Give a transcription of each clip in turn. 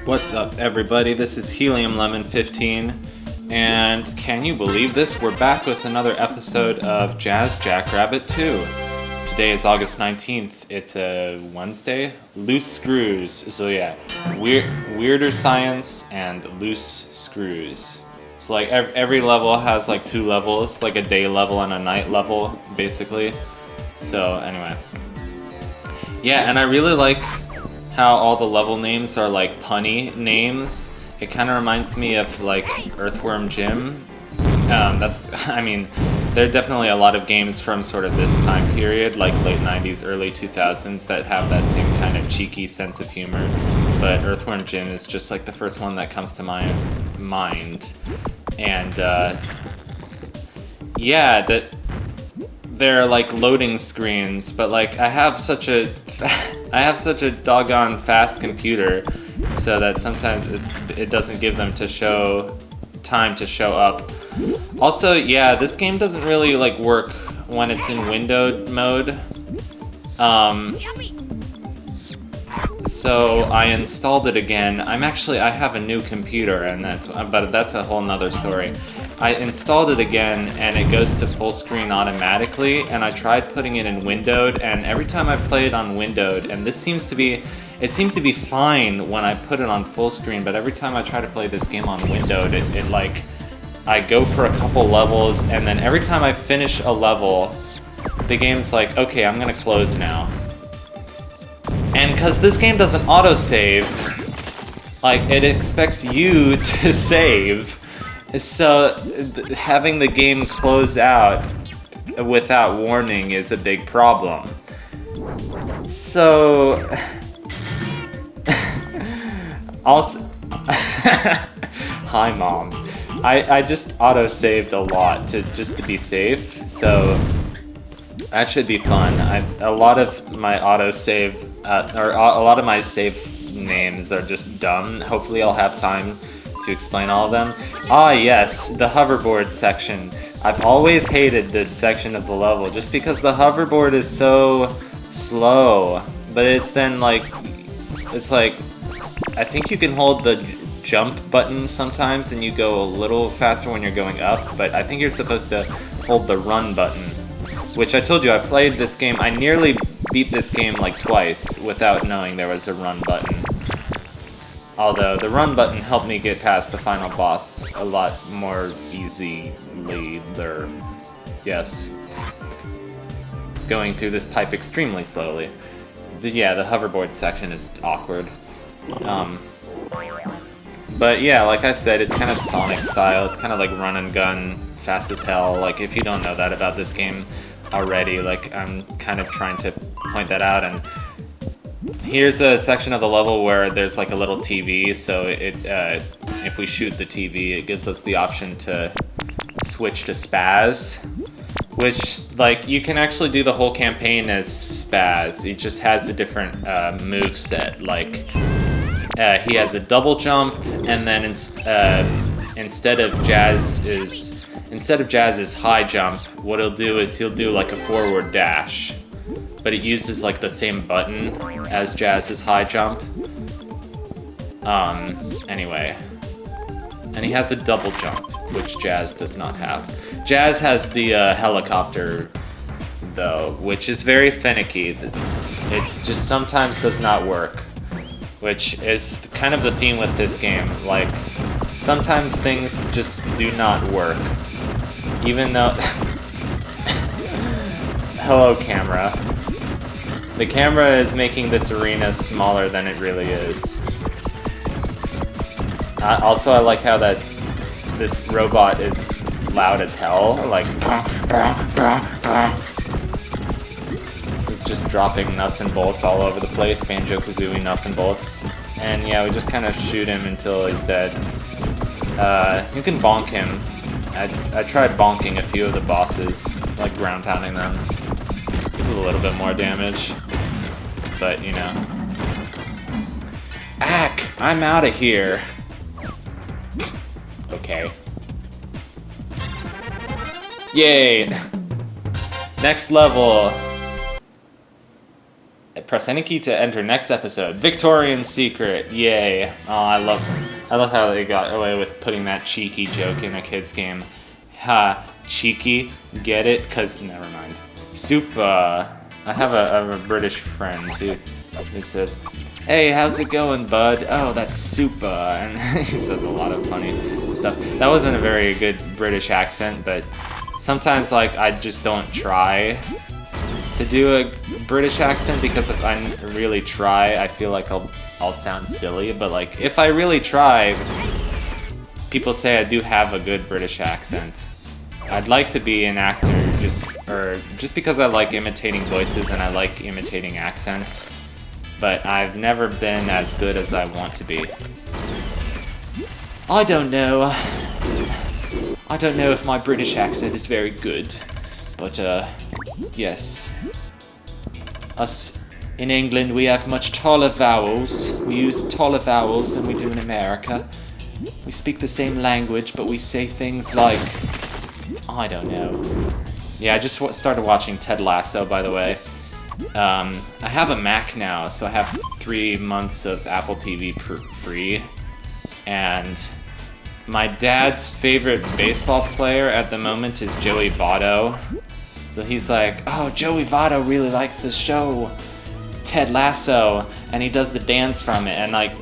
What's up, everybody? This is Helium Lemon 15, and can you believe this? We're back with another episode of Jackrabbit 2. Today is August 19th. It's a Wednesday. Loose screws. So yeah, weirder science and loose screws. So like every level has like two levels, like a day level and a night level, basically. So anyway, yeah, and I really like how all the level names are like punny names. It kind of reminds me of like Earthworm Jim. I mean, there are definitely a lot of games from sort of this time period, like late 90s, early 2000s, that have that same kind of cheeky sense of humor. But Earthworm Jim is just like the first one that comes to my mind. And yeah, they're like loading screens, but like I have such a doggone fast computer, so that sometimes it doesn't give them time to show up. Also, yeah, this game doesn't really like work when it's in windowed mode. So I installed it again. I have a new computer, and that's a whole nother story. I installed it again, and it goes to full screen automatically, and I tried putting it in windowed, and every time I play it on windowed, and it seemed to be fine when I put it on full screen, but every time I try to play this game on windowed, it like, I go for a couple levels, and then every time I finish a level, the game's like, okay, I'm gonna close now. And because this game doesn't autosave, like, it expects you to save, so having the game close out without warning is a big problem. So, also, hi Mom. I just auto-saved a lot just to be safe, so that should be fun. A lot of my auto-save, or a lot of my save names are just dumb. Hopefully I'll have time to explain all of them. Ah yes, the hoverboard section. I've always hated this section of the level just because the hoverboard is so slow. But it's like, I think you can hold the jump button sometimes and you go a little faster when you're going up, but I think you're supposed to hold the run button. Which I told you, I played this game, I nearly beat this game like twice without knowing there was a run button. Although the run button helped me get past the final boss a lot more easily there. Yes. Going through this pipe extremely slowly. But yeah, the hoverboard section is awkward. But yeah, like I said, it's kind of Sonic style. It's kind of like run and gun, fast as hell. Like, if you don't know that about this game already, like, I'm kind of trying to point that out. And here's a section of the level where there's like a little TV, so if we shoot the TV, it gives us the option to switch to Spaz, which, like, you can actually do the whole campaign as Spaz. He just has a different move set. Like, he has a double jump, and then instead of Jazz's high jump, what he'll do is he'll do like a forward dash. But it uses like the same button as Jazz's high jump. Anyway. And he has a double jump, which Jazz does not have. Jazz has the helicopter, though, which is very finicky. It just sometimes does not work, which is kind of the theme with this game. Like, sometimes things just do not work. Even though... Hello, camera. The camera is making this arena smaller than it really is. Also, I like how this robot is loud as hell. Like, it's just dropping nuts and bolts all over the place. Banjo-Kazooie nuts and bolts. And yeah, we just kind of shoot him until he's dead. You can bonk him. I tried bonking a few of the bosses, like ground pounding them. Gives a little bit more damage, but you know. Ack! I'm out of here. Okay. Yay! Next level. Press any key to enter next episode. Victorian secret. Yay. Oh, I love how they got away with putting that cheeky joke in a kid's game. Ha, cheeky. Get it? Cause never mind. Super. I have a British friend who says, "Hey, how's it going, bud?" "Oh, that's super." And he says a lot of funny stuff. That wasn't a very good British accent, but sometimes like I just don't try to do a British accent because if I really try, I feel like I'll sound silly. But like if I really try, people say I do have a good British accent. I'd like to be an actor just because I like imitating voices and I like imitating accents, but I've never been as good as I want to be. I don't know if my British accent is very good, but yes. Us in England, we have much taller vowels. We use taller vowels than we do in America. We speak the same language, but we say things like, I don't know. Yeah, I just started watching Ted Lasso, by the way. I have a Mac now, so I have 3 months of Apple TV free. And my dad's favorite baseball player at the moment is Joey Votto. So he's like, "Oh, Joey Votto really likes this show, Ted Lasso," and he does the dance from it. And like,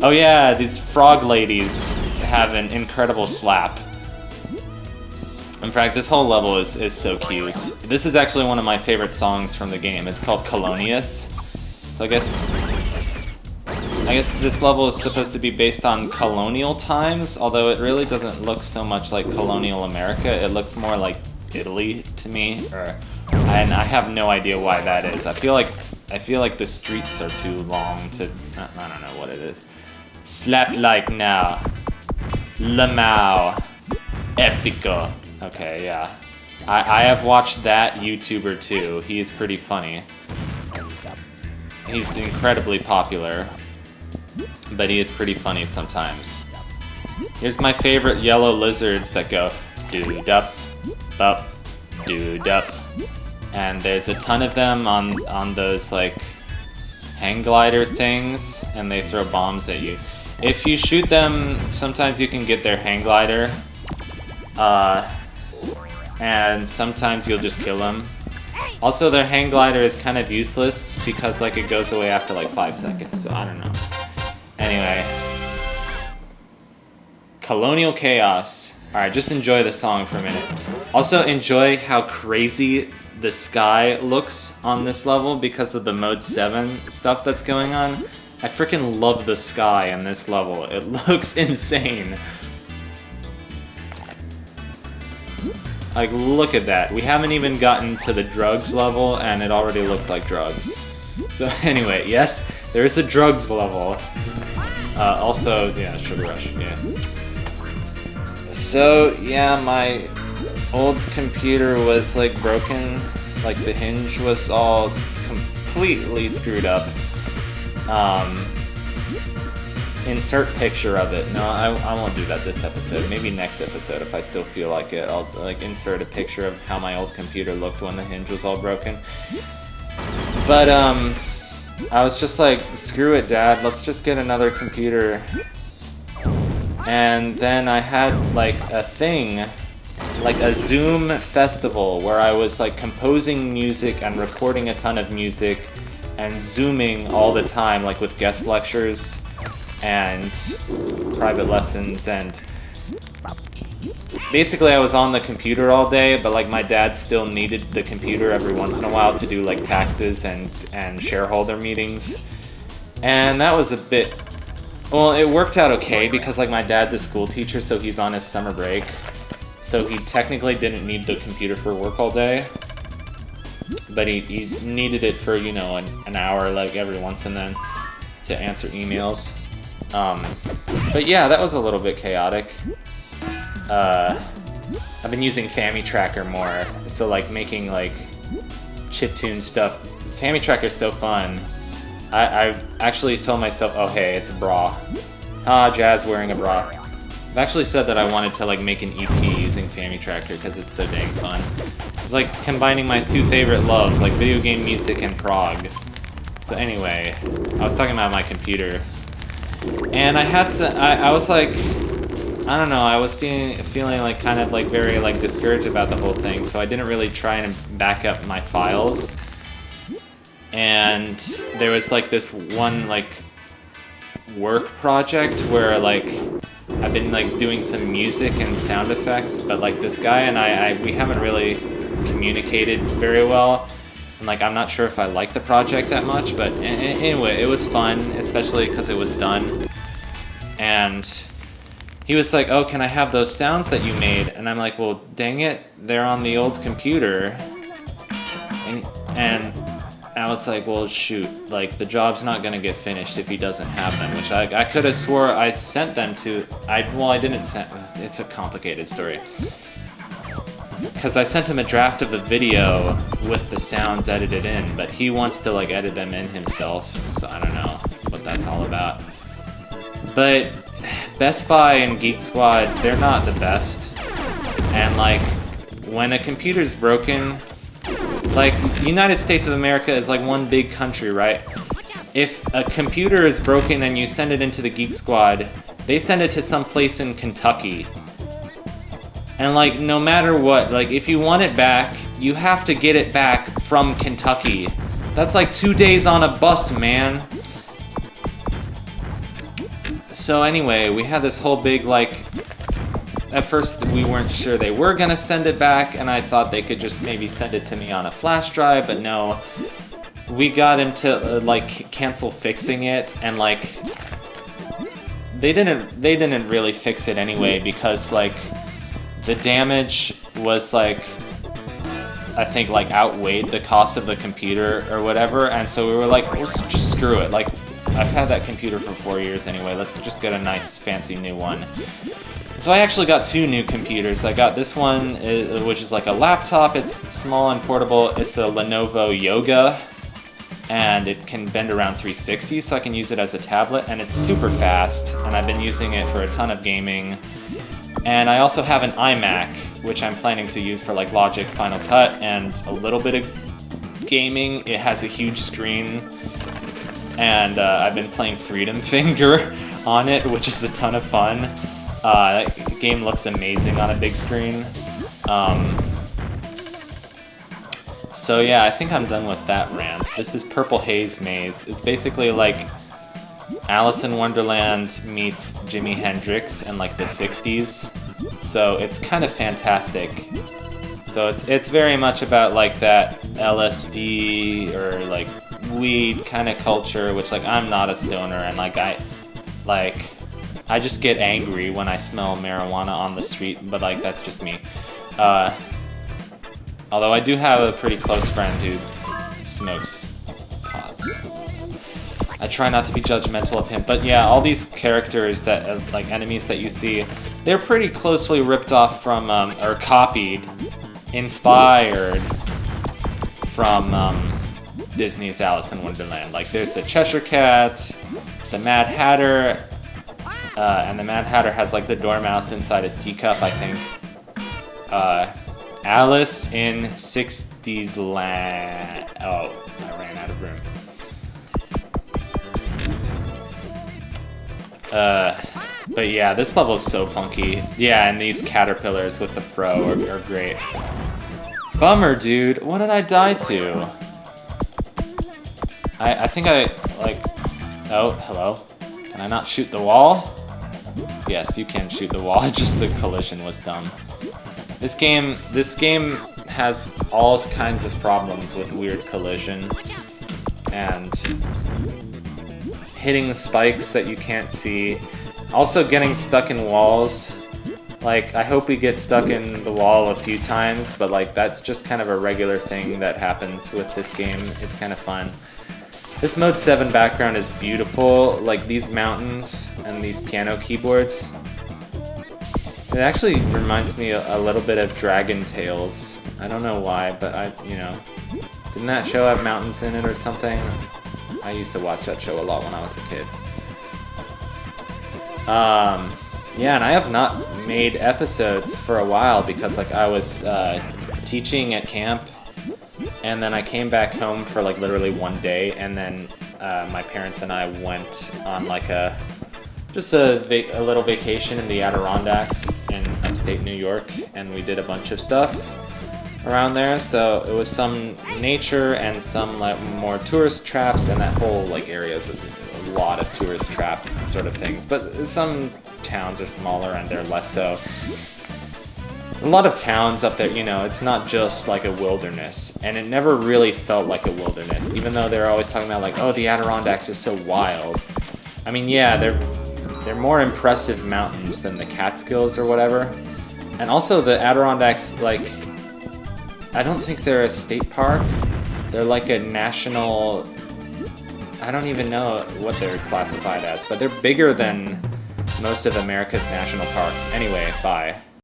oh yeah, these frog ladies have an incredible slap. In fact, this whole level is so cute. This is actually one of my favorite songs from the game. It's called Colonial. So I guess this level is supposed to be based on colonial times, although it really doesn't look so much like colonial America. It looks more like Italy to me, and I have no idea why that is. I feel like the streets are too long to. I don't know what it is. Slap like now. Lamau. Epico. Okay, yeah. I have watched that YouTuber too. He's pretty funny. He's incredibly popular, but he is pretty funny sometimes. Here's my favorite yellow lizards that go doo-dup, bup, doo-dup. And there's a ton of them on those like hang glider things, and they throw bombs at you. If you shoot them, sometimes you can get their hang glider. And sometimes you'll just kill them. Also, their hang glider is kind of useless because like it goes away after like 5 seconds, so I don't know. Anyway. Colonial Chaos. Alright, just enjoy the song for a minute. Also enjoy how crazy the sky looks on this level because of the Mode 7 stuff that's going on. I freaking love the sky in this level. It looks insane. Like, look at that. We haven't even gotten to the drugs level, and it already looks like drugs. So anyway, yes, there is a drugs level. Also, yeah, Sugar Rush, yeah. So, yeah, my old computer was, like, broken. Like, the hinge was all completely screwed up. Insert picture of it. No, I won't do that this episode. Maybe next episode if I still feel like it. I'll like insert a picture of how my old computer looked when the hinge was all broken. But I was just like, screw it, Dad. Let's just get another computer. And then I had like a thing, like a Zoom festival where I was like composing music and recording a ton of music and Zooming all the time, like with guest lectures and private lessons, and basically I was on the computer all day, but like my dad still needed the computer every once in a while to do like taxes and shareholder meetings. And that was a bit, well, it worked out okay because like my dad's a school teacher, so he's on his summer break. So he technically didn't need the computer for work all day. But he needed it for, you know, an hour like every once and then to answer emails. But yeah, that was a little bit chaotic. I've been using FamiTracker more, so like making like chiptune stuff. FamiTracker is so fun. I've actually told myself, oh hey, it's a bra. Ah, Jazz wearing a bra. I've actually said that I wanted to like make an EP using FamiTracker because it's so dang fun. It's like combining my two favorite loves, like video game music and prog, So anyway, I was talking about my computer, and I had some, I was like, I don't know, I was feeling like kind of like very like discouraged about the whole thing, so I didn't really try and back up my files. And there was like this one like work project where like I've been like doing some music and sound effects, but like this guy and we haven't really communicated very well. And like I'm not sure if I like the project that much, but anyway, it was fun, especially because it was done. And he was like, "Oh, can I have those sounds that you made?" And I'm like, "Well, dang it, they're on the old computer." And I was like, "Well, shoot, like the job's not gonna get finished if he doesn't have them." Which I could have swore I sent them to. I didn't send. It's a complicated story. Because I sent him a draft of the video with the sounds edited in, but he wants to like edit them in himself, so I don't know what that's all about. But Best Buy and Geek Squad, they're not the best. And like, when a computer's broken, like, United States of America is like one big country, right? If a computer is broken and you send it into the Geek Squad, they send it to some place in Kentucky. And like, no matter what, like if you want it back, you have to get it back from Kentucky. That's like 2 days on a bus, man. So anyway, we had this whole big like, at first we weren't sure they were gonna send it back, and I thought they could just maybe send it to me on a flash drive, but no. We got him to like cancel fixing it, and like, they didn't really fix it anyway, because like, the damage was like, I think like outweighed the cost of the computer or whatever, and so we were like, let's just screw it. Like, I've had that computer for 4 years anyway, let's just get a nice fancy new one. So I actually got 2 new computers. I got this one, which is like a laptop, it's small and portable, it's a Lenovo Yoga, and it can bend around 360, so I can use it as a tablet, and it's super fast, and I've been using it for a ton of gaming. And I also have an iMac, which I'm planning to use for like Logic, Final Cut, and a little bit of gaming. It has a huge screen, and I've been playing Freedom Finger on it, which is a ton of fun. That game looks amazing on a big screen. So yeah, I think I'm done with that rant. This is Purple Haze Maze. It's basically like Alice in Wonderland meets Jimi Hendrix in like the 60s. So it's kind of fantastic. So it's very much about like that LSD or like weed kind of culture, which like I'm not a stoner, and like I just get angry when I smell marijuana on the street, but like that's just me. Although I do have a pretty close friend who smokes pot. I try not to be judgmental of him, but yeah, all these characters that, like enemies that you see, they're pretty closely ripped off from, or copied, inspired from Disney's Alice in Wonderland. Like there's the Cheshire Cat, the Mad Hatter, and the Mad Hatter has like the Dormouse inside his teacup, I think. Alice in 60s Land. Oh, I ran out of room. But yeah, this level is so funky. Yeah, and these caterpillars with the fro are great. Bummer, dude. What did I die to? I think I, like... Oh, hello. Can I not shoot the wall? Yes, you can shoot the wall, just the collision was dumb. This game has all kinds of problems with weird collision. And hitting spikes that you can't see. Also getting stuck in walls. Like, I hope we get stuck in the wall a few times, but like that's just kind of a regular thing that happens with this game. It's kind of fun. This Mode 7 background is beautiful, like these mountains and these piano keyboards. It actually reminds me a little bit of Dragon Tales. I don't know why, but didn't that show have mountains in it or something? I used to watch that show a lot when I was a kid. Yeah, and I have not made episodes for a while because like I was teaching at camp, And then I came back home for like literally one day, and then my parents and I went on like a little vacation in the Adirondacks in upstate New York, and we did a bunch of stuff around there. So it was some nature and some like more tourist traps, and that whole like area is a lot of tourist traps sort of things. But some towns are smaller and they're less so. A lot of towns up there, you know, it's not just like a wilderness, and it never really felt like a wilderness, even though they're always talking about like, oh, the Adirondacks are so wild. I mean, yeah, they're more impressive mountains than the Catskills or whatever. And also the Adirondacks, like, I don't think they're a state park. They're like a national, I don't even know what they're classified as, but they're bigger than most of America's national parks. Anyway, bye.